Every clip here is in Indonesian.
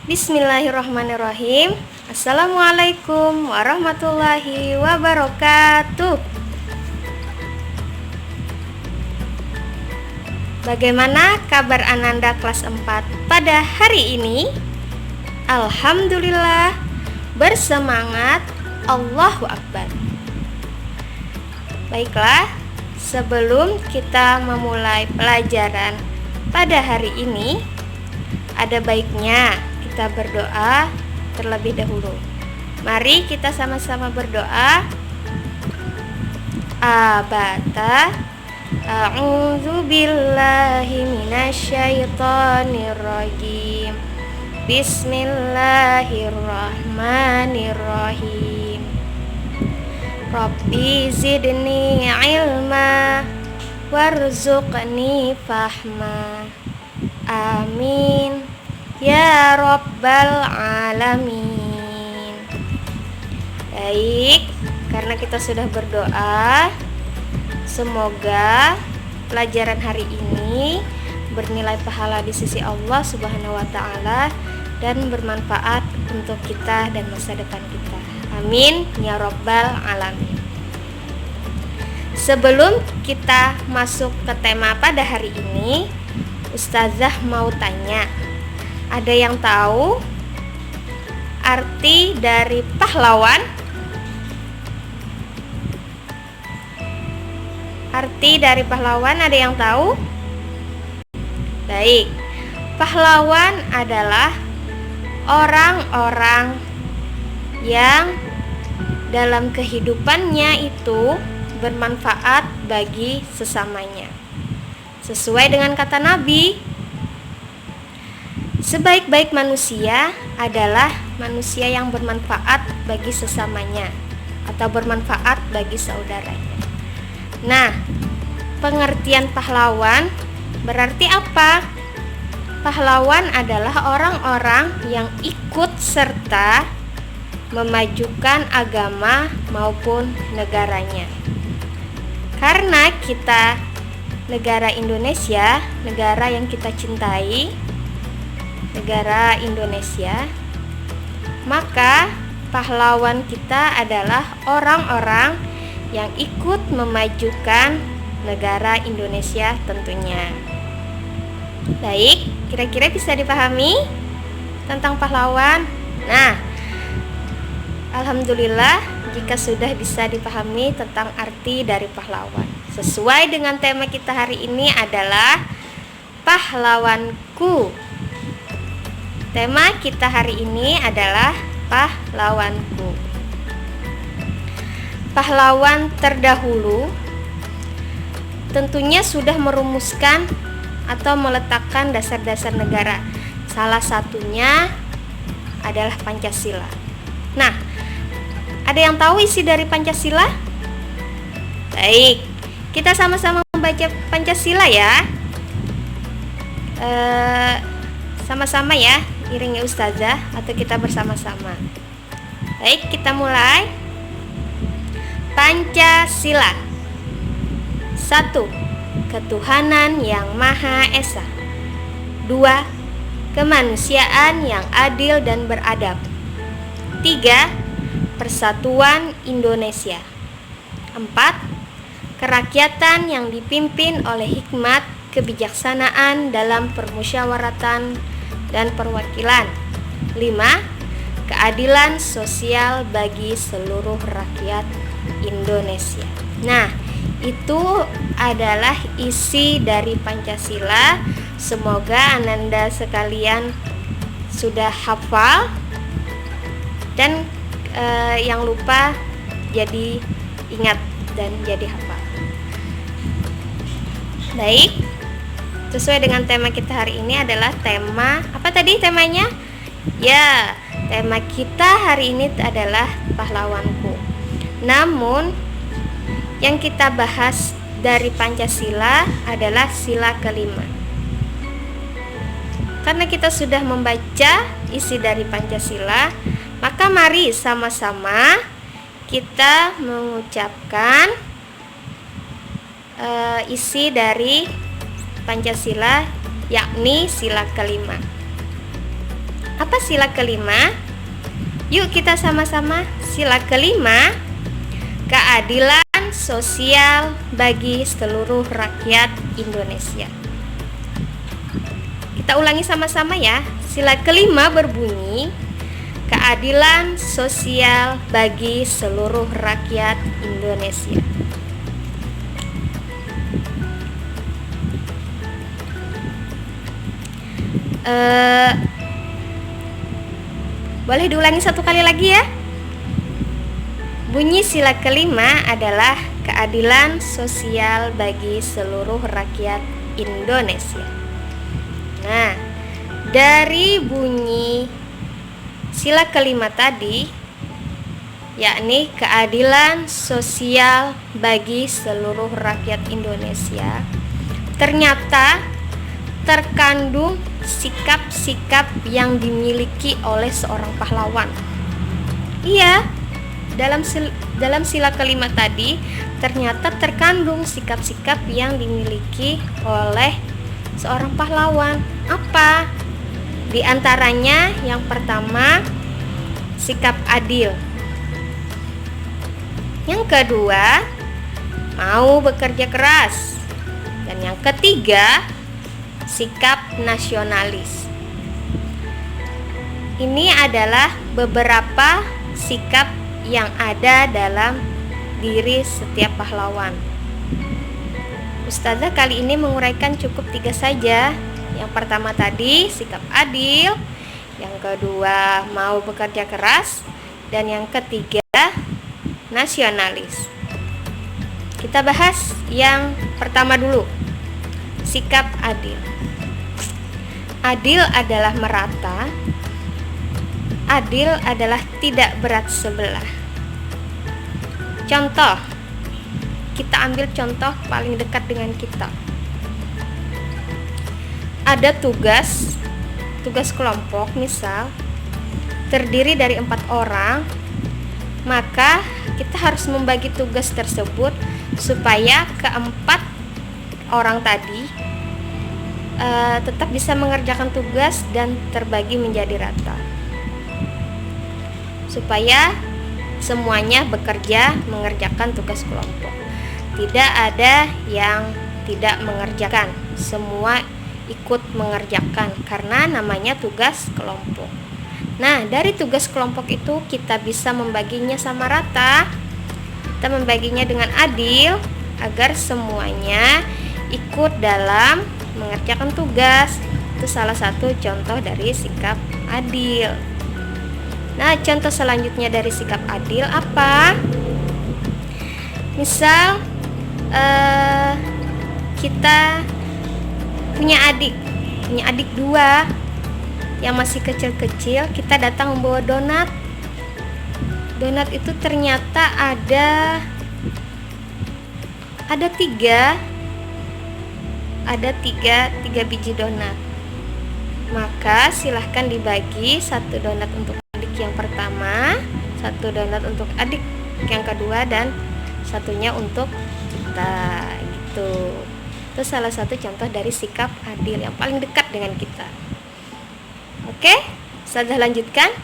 Bismillahirrahmanirrahim. Assalamualaikum warahmatullahi wabarakatuh. Bagaimana kabar Ananda kelas 4 pada hari ini? Alhamdulillah, bersemangat, Allahu Akbar. Baiklah, sebelum kita memulai pelajaran pada hari ini, ada baiknya kita berdoa terlebih dahulu. Mari kita sama-sama berdoa. Abata, a'udzu billahi minasyaitonir rajim. Bismillahirrahmanirrahim. Rabbi zidni ilma warzuqni fahma. Amin ya rabbal alamin. Baik, karena kita sudah berdoa, semoga pelajaran hari ini bernilai pahala di sisi Allah Subhanahu wa taala dan bermanfaat untuk kita dan masa depan kita. Amin ya rabbal alamin. Sebelum kita masuk ke tema pada hari ini, Ustazah mau tanya, ada yang tahu arti dari pahlawan? Arti dari pahlawan ada yang tahu? Baik, pahlawan adalah orang-orang yang dalam kehidupannya itu bermanfaat bagi sesamanya. Sesuai dengan kata Nabi, sebaik-baik manusia adalah manusia yang bermanfaat bagi sesamanya atau bermanfaat bagi saudaranya. Nah, pengertian pahlawan berarti apa? Pahlawan adalah orang-orang yang ikut serta memajukan agama maupun negaranya. Karena kita negara Indonesia, negara yang kita cintai, negara Indonesia, maka pahlawan kita adalah orang-orang yang ikut memajukan negara Indonesia tentunya. Baik, kira-kira bisa dipahami tentang pahlawan? Nah, alhamdulillah jika sudah bisa dipahami tentang arti dari pahlawan. Sesuai dengan tema kita hari ini adalah pahlawanku. Tema kita hari ini adalah pahlawanku. Pahlawan terdahulu tentunya sudah merumuskan atau meletakkan dasar-dasar negara. Salah satunya adalah Pancasila. Nah, ada yang tahu isi dari Pancasila? Baik, kita sama-sama membaca Pancasila ya. Sama-sama ya, iringi Ustazah atau kita bersama-sama. Baik, kita mulai. Pancasila. 1. Ketuhanan yang Maha Esa. 2. Kemanusiaan yang adil dan beradab. 3. Persatuan Indonesia. 4. Kerakyatan yang dipimpin oleh hikmat kebijaksanaan dalam permusyawaratan dan perwakilan. 5. Keadilan sosial bagi seluruh rakyat Indonesia. Nah, itu adalah isi dari Pancasila. Semoga Ananda sekalian sudah hafal dan yang lupa jadi ingat dan jadi hafal. Baik, sesuai dengan tema kita hari ini adalah tema apa tadi temanya? Ya, tema kita hari ini adalah pahlawanku. Namun yang kita bahas dari Pancasila adalah sila kelima. Karena kita sudah membaca isi dari Pancasila, maka mari sama-sama kita mengucapkan isi dari Pancasila, yakni sila kelima. Apa sila kelima? Yuk kita sama-sama. Sila kelima, keadilan sosial bagi seluruh rakyat Indonesia. Kita ulangi sama-sama ya. Sila kelima berbunyi, keadilan sosial bagi seluruh rakyat Indonesia. Boleh diulangi satu kali lagi ya. Bunyi sila kelima adalah keadilan sosial bagi seluruh rakyat Indonesia. Nah, dari bunyi sila kelima tadi, yakni keadilan sosial bagi seluruh rakyat Indonesia, ternyata terkandung sikap-sikap yang dimiliki oleh seorang pahlawan. Iya, dalam sila kelima tadi ternyata terkandung sikap-sikap yang dimiliki oleh seorang pahlawan. Apa? Di antaranya yang pertama, sikap adil. Yang kedua, mau bekerja keras. Dan yang ketiga, sikap nasionalis. Ini adalah beberapa sikap yang ada dalam diri setiap pahlawan. Ustazah kali ini menguraikan cukup 3 saja. Yang pertama tadi sikap adil, yang kedua mau bekerja keras, dan yang ketiga nasionalis. Kita bahas yang pertama dulu, sikap adil. Adil adalah merata, adil adalah tidak berat sebelah. Contoh, kita ambil contoh paling dekat dengan kita. Ada tugas kelompok misal terdiri dari 4 orang, maka kita harus membagi tugas tersebut supaya keempat orang tadi tetap bisa mengerjakan tugas dan terbagi menjadi rata, supaya semuanya bekerja mengerjakan tugas kelompok. Tidak ada yang tidak mengerjakan, semua ikut mengerjakan karena namanya tugas kelompok. Nah, dari tugas kelompok itu kita bisa membaginya sama rata. Kita membaginya dengan adil agar semuanya ikut dalam mengerjakan tugas. Itu salah satu contoh dari sikap adil. Nah, contoh selanjutnya dari sikap adil apa? Misal kita punya adik 2 yang masih kecil-kecil, kita datang membawa donat. Donat itu ternyata ada 3 biji donat. Maka silahkan dibagi, 1 donat untuk adik yang pertama, 1 donat untuk adik yang kedua, dan 1-nya untuk kita gitu. Itu salah satu contoh dari sikap adil yang paling dekat dengan kita. Oke, sudah lanjutkan.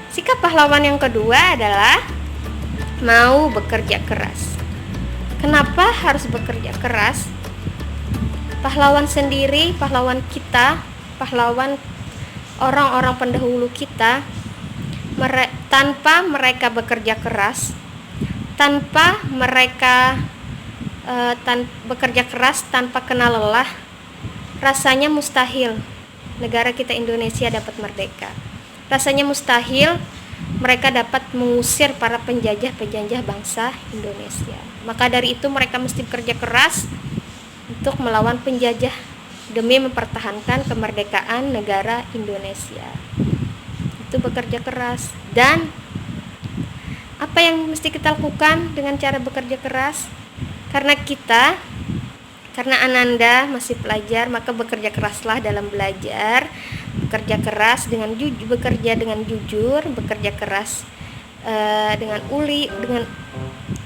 Sikap pahlawan yang kedua adalah mau bekerja keras. Kenapa harus bekerja keras? Pahlawan sendiri, pahlawan kita, pahlawan orang-orang pendahulu kita, tanpa mereka bekerja keras, tanpa mereka bekerja keras tanpa kenal lelah, rasanya mustahil negara kita Indonesia dapat merdeka. Rasanya mustahil mereka dapat mengusir para penjajah bangsa Indonesia. Maka dari itu mereka mesti bekerja keras untuk melawan penjajah demi mempertahankan kemerdekaan negara Indonesia. Itu bekerja keras. Dan apa yang mesti kita lakukan dengan cara bekerja keras? Karena Ananda masih pelajar, maka bekerja keraslah dalam belajar, bekerja keras dengan bekerja dengan jujur, bekerja keras dengan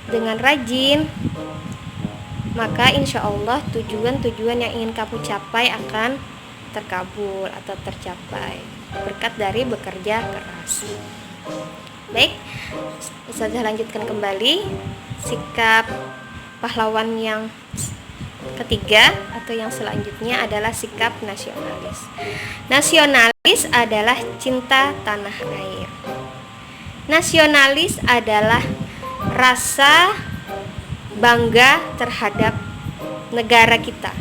dengan rajin, maka insya Allah tujuan yang ingin kamu capai akan terkabul atau tercapai. berkat dari bekerja keras. Baik, Ustazah lanjutkan kembali. Sikap pahlawan yang ketiga atau yang selanjutnya adalah sikap nasionalis. Nasionalis adalah cinta tanah air. Nasionalis adalah rasa bangga terhadap negara kita.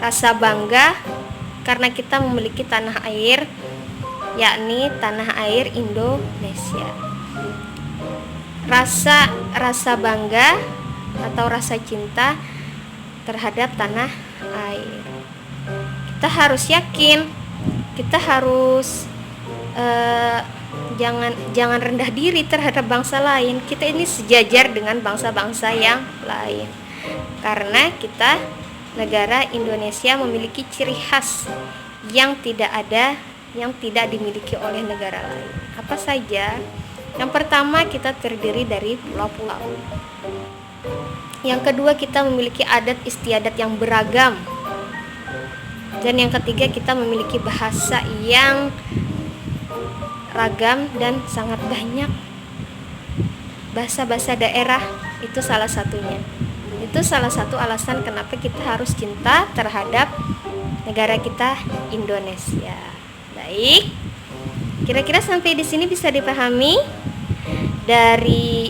Rasa bangga karena kita memiliki tanah air, yakni tanah air Indonesia. Rasa bangga atau rasa cinta terhadap tanah air. Kita harus yakin, kita harus jangan rendah diri terhadap bangsa lain. Kita ini sejajar dengan bangsa-bangsa yang lain. Karena kita negara Indonesia memiliki ciri khas yang tidak dimiliki oleh negara lain. Apa saja? Yang pertama, kita terdiri dari pulau-pulau. Yang kedua, kita memiliki adat istiadat yang beragam. Dan yang ketiga, kita memiliki bahasa yang ragam dan sangat banyak. Bahasa-bahasa daerah itu salah satunya. Itu salah satu alasan kenapa kita harus cinta terhadap negara kita Indonesia. Baik. Kira-kira sampai di sini bisa dipahami dari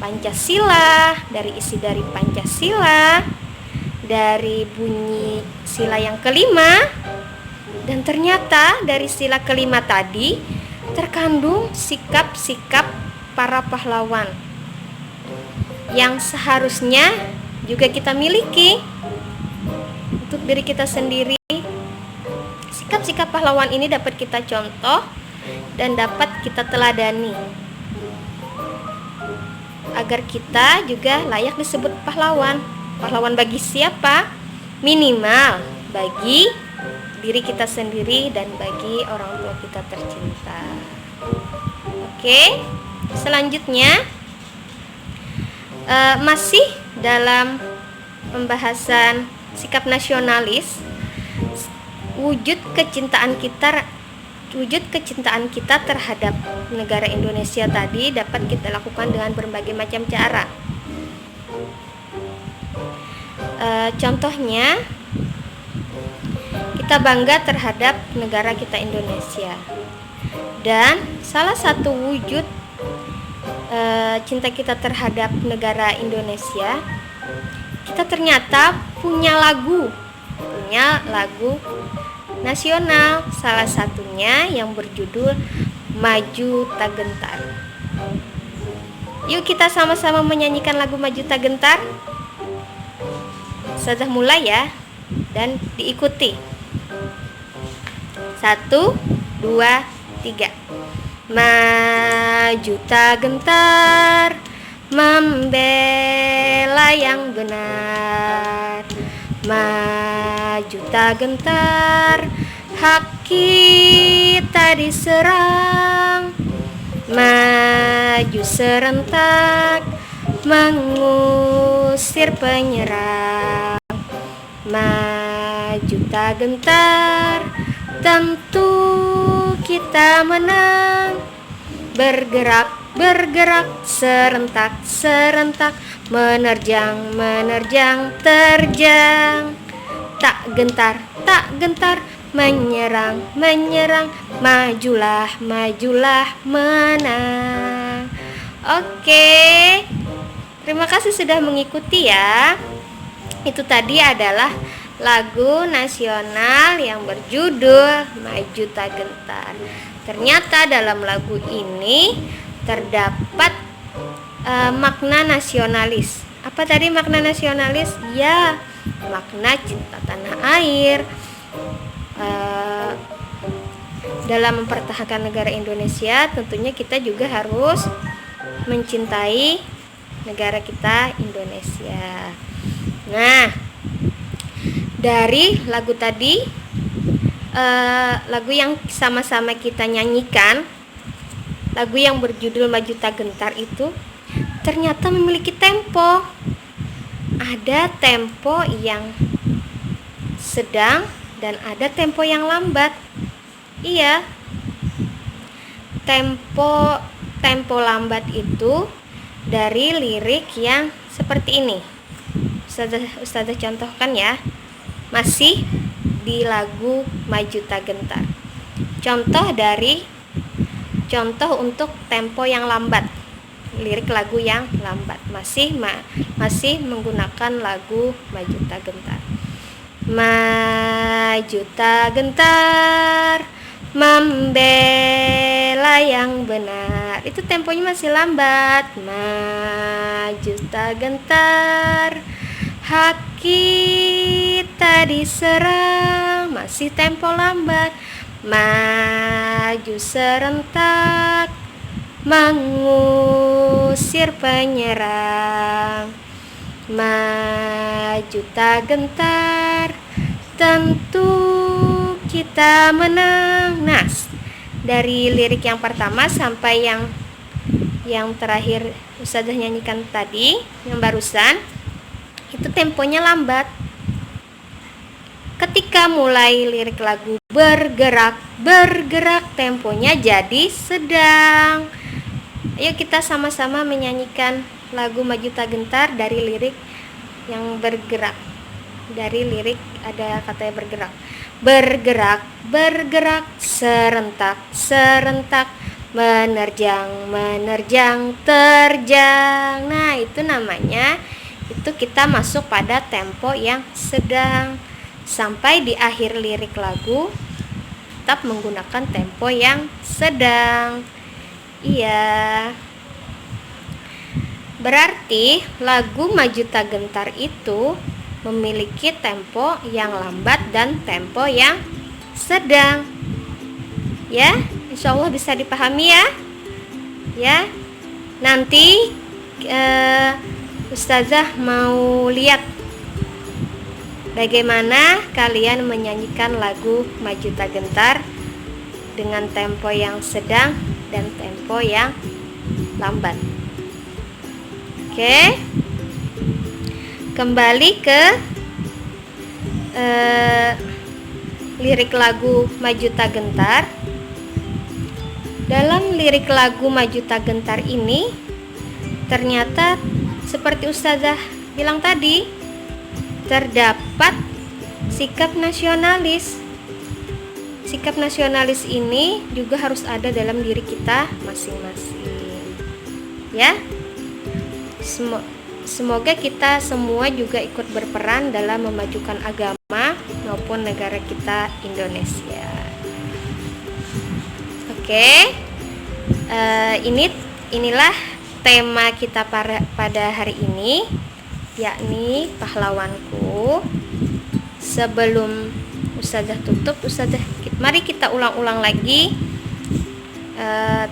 Pancasila, dari isi dari Pancasila, dari bunyi sila yang kelima, dan ternyata dari sila kelima tadi terkandung sikap-sikap para pahlawan yang seharusnya juga kita miliki untuk diri kita sendiri. Sikap-sikap pahlawan ini dapat kita contoh dan dapat kita teladani agar kita juga layak disebut pahlawan. Pahlawan bagi siapa? Minimal bagi diri kita sendiri dan bagi orang tua kita tercinta. Oke, selanjutnya masih dalam pembahasan sikap nasionalis, wujud kecintaan kita terhadap negara Indonesia tadi dapat kita lakukan dengan berbagai macam cara. Contohnya, kita bangga terhadap negara kita Indonesia. Dan salah satu wujud cinta kita terhadap negara Indonesia, kita ternyata punya lagu nasional, salah satunya yang berjudul Maju Tak Gentar. Yuk kita sama-sama menyanyikan lagu Maju Tak Gentar. Sudah mulai ya, dan diikuti. 1, 2, 3. Maju tak gentar, membela yang benar. Maju tak gentar, hak kita diserang. Maju serentak, mengusir penyerang. Maju tak gentar, tentu kita menang. Bergerak serentak menerjang terjang. Tak gentar menyerang majulah menang. Oke, terima kasih sudah mengikuti ya. Itu tadi adalah lagu nasional yang berjudul Maju Tak Gentar. Ternyata dalam lagu ini terdapat makna nasionalis. Apa tadi makna nasionalis? Ya, makna cinta tanah air. Dalam mempertahankan negara Indonesia, tentunya kita juga harus mencintai negara kita Indonesia. Nah, dari lagu tadi, lagu yang sama-sama kita nyanyikan, lagu yang berjudul Maju Tak Gentar itu ternyata memiliki tempo. Ada tempo yang sedang dan ada tempo yang lambat. Iya, tempo lambat itu dari lirik yang seperti ini. Ustazah contohkan ya. Masih di lagu Maju Tak Gentar. Contoh untuk tempo yang lambat. Lirik lagu yang lambat. Masih menggunakan lagu Maju Tak Gentar. Maju tak gentar, membela yang benar. Itu temponya masih lambat. Maju tak gentar, hak kita diserang. Masih tempo lambat. Maju serentak, mengusir penyerang. Maju tak gentar, tentu kita menang. Nah, dari lirik yang pertama sampai yang terakhir Ustazah nyanyikan tadi, yang barusan, itu temponya lambat. Ketika mulai lirik lagu bergerak, temponya jadi sedang. Ayo kita sama-sama menyanyikan lagu Maju Tak Gentar dari lirik yang bergerak. Dari lirik ada katanya bergerak. Bergerak, serentak, menerjang, terjang. Nah, itu namanya, itu kita masuk pada tempo yang sedang. Sampai di akhir lirik lagu tetap menggunakan tempo yang sedang. Iya. Berarti lagu Maju Tak Gentar itu memiliki tempo yang lambat dan tempo yang sedang. Ya, insya Allah bisa dipahami ya. Ya, nanti Ustazah mau lihat bagaimana kalian menyanyikan lagu Maju Tak Gentar dengan tempo yang sedang dan tempo yang lambat. Oke, kembali ke lirik lagu Maju Tak Gentar. Dalam lirik lagu Maju Tak Gentar ini ternyata seperti Ustazah bilang tadi, terdapat sikap nasionalis. Sikap nasionalis ini juga harus ada dalam diri kita masing-masing. Ya. Semoga kita semua juga ikut berperan dalam memajukan agama maupun negara kita Indonesia. Oke, inilah tema kita pada hari ini, yakni pahlawanku. Sebelum Ustazah tutup, mari kita ulang-ulang lagi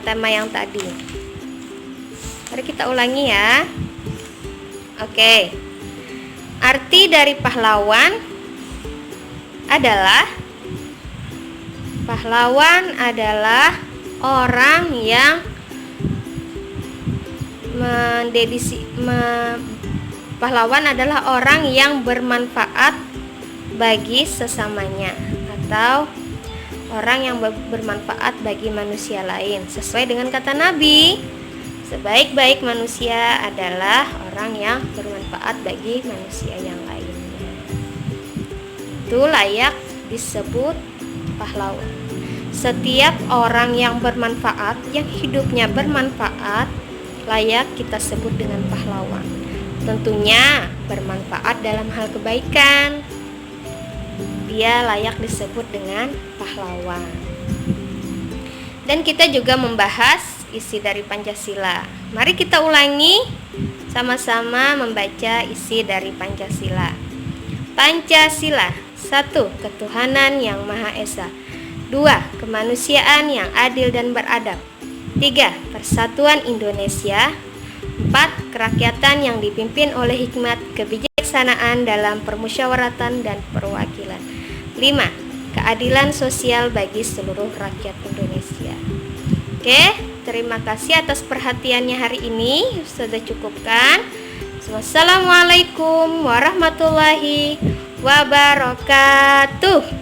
tema yang tadi. Mari kita ulangi ya. Oke. Arti dari pahlawan adalah orang yang pahlawan adalah orang yang bermanfaat bagi sesamanya atau orang yang bermanfaat bagi manusia lain. Sesuai dengan kata Nabi, sebaik-baik manusia adalah orang yang bermanfaat bagi manusia yang lainnya. Itu layak disebut pahlawan. Setiap orang yang bermanfaat, yang hidupnya bermanfaat, layak kita sebut dengan pahlawan. Tentunya bermanfaat dalam hal kebaikan, dia layak disebut dengan pahlawan. Dan kita juga membahas isi dari Pancasila. Mari kita ulangi sama-sama membaca isi dari Pancasila. Pancasila: 1. Ketuhanan yang Maha Esa. 2. Kemanusiaan yang adil dan beradab. 3. Persatuan Indonesia. 4. Kerakyatan yang dipimpin oleh hikmat kebijaksanaan dalam permusyawaratan dan perwakilan. 5. Keadilan sosial bagi seluruh rakyat Indonesia. Oke, terima kasih atas perhatiannya hari ini. Sudah cukupkan. Wassalamualaikum warahmatullahi wabarakatuh.